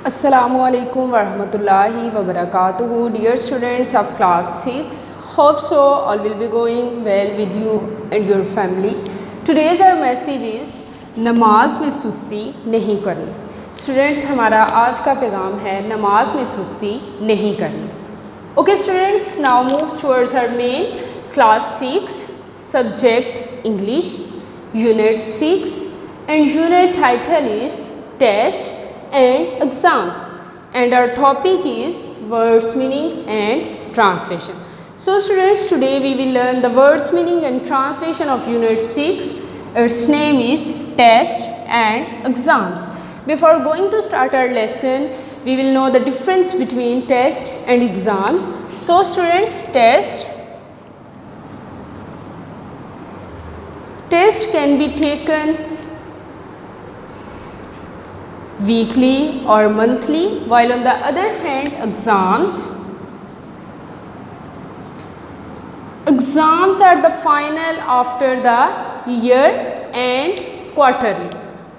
Assalamu alaikum warahmatullahi wabarakatuh. Dear students of class 6, hope so all will be going well with you and your family. Today's our message is नमाज में सुस्ती नहीं करनी. Students, हमारा आज का पैगाम है नमाज में सुस्ती नहीं करनी. Okay students, now move towards our main class 6 subject English unit 6 and unit title is test and exams, and our topic is words meaning and translation. So students, today we will learn the words meaning and translation of unit 6. Its name is test and exams. Before going to start our lesson, we will know the difference between test and exams. So students, test can be taken weekly or monthly, while on the other hand exams are the final after the year and quarterly.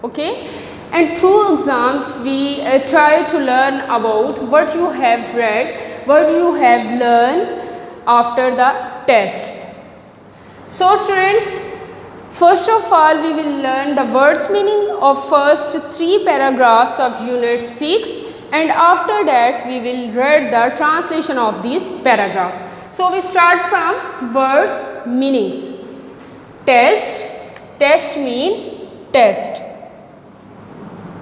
Okay, and through exams we try to learn about what you have read, what you have learned after the tests. So students, first of all, we will learn the words meaning of first 3 paragraphs of unit 6, and after that we will read the translation of these paragraphs. So we start from words meanings. Test mean test.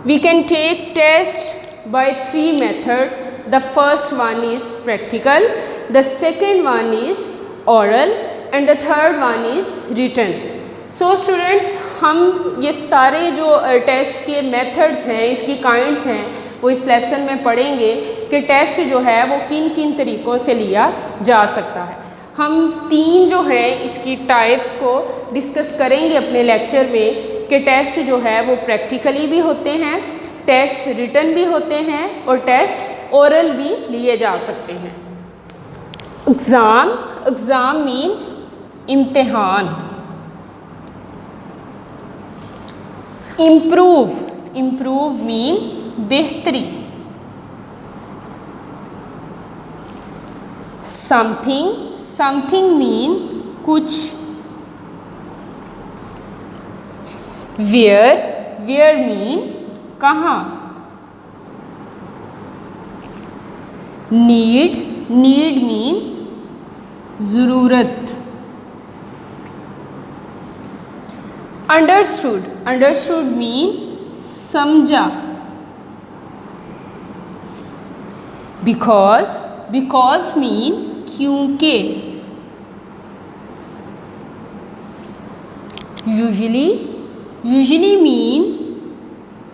We can take test by 3 methods. The first one is practical, the second one is oral, and the third one is written. So students, हम ये सारे जो test के methods हैं, इसकी kinds हैं, वो इस लेसन में पढ़ेंगे कि टेस्ट जो है वो किन किन तरीक़ों से लिया जा सकता है. हम 3 जो हैं इसकी टाइप्स को डिस्कस करेंगे अपने लेक्चर में कि टेस्ट जो है वो प्रैक्टिकली भी होते हैं, टेस्ट रिटन भी होते हैं और टेस्ट ओरल भी लिए जा सकते हैं. एग्ज़ाम मीन इम्तिहान. improve mean बेहतरी. something mean कुछ. where mean कहाँ. need mean ज़रूरत. understood mean समझा. because mean क्योंकि. usually mean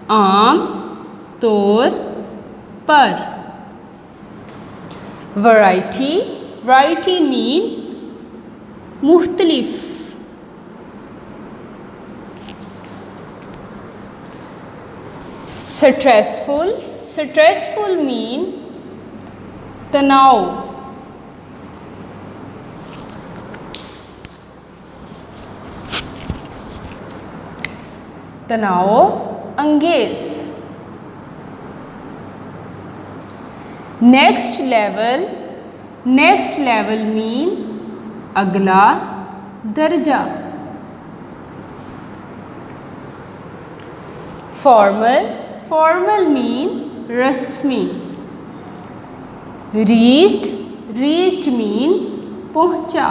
आम तौर पर. variety mean मुख्तलिफ. stressful mean तनाव. अंगेज. next level mean अगला दर्जा. formal mean रस्मी. reached mean पहुंचा.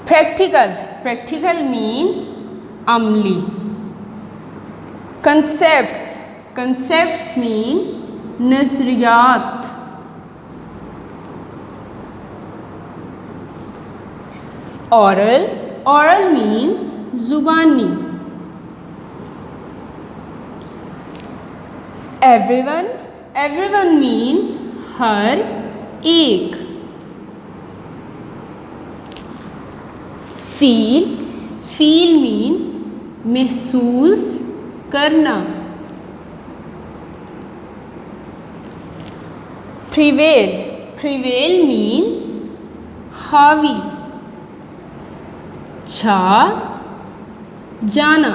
practical mean अमली. concepts mean नज़रियात. oral mean ज़ुबानी. everyone mean हर एक. feel mean महसूस करना. prevail mean हावी. छा जाना.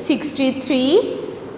63,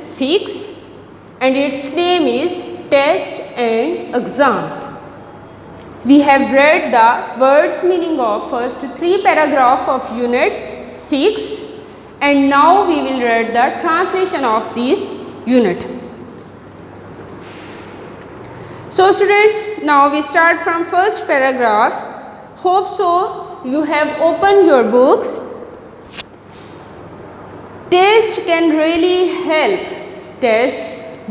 6 and its name is Test and Exams. We have read the words meaning of first 3 paragraph of unit 6 and now we will read the translation of this unit. So students, now we start from first paragraph. Hope so you have opened your books. Test can really help. Test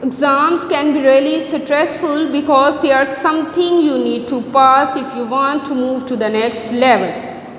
Exams can be really stressful because they are something you need to pass if you want to move to the next level.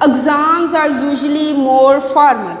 Exams are usually more formal.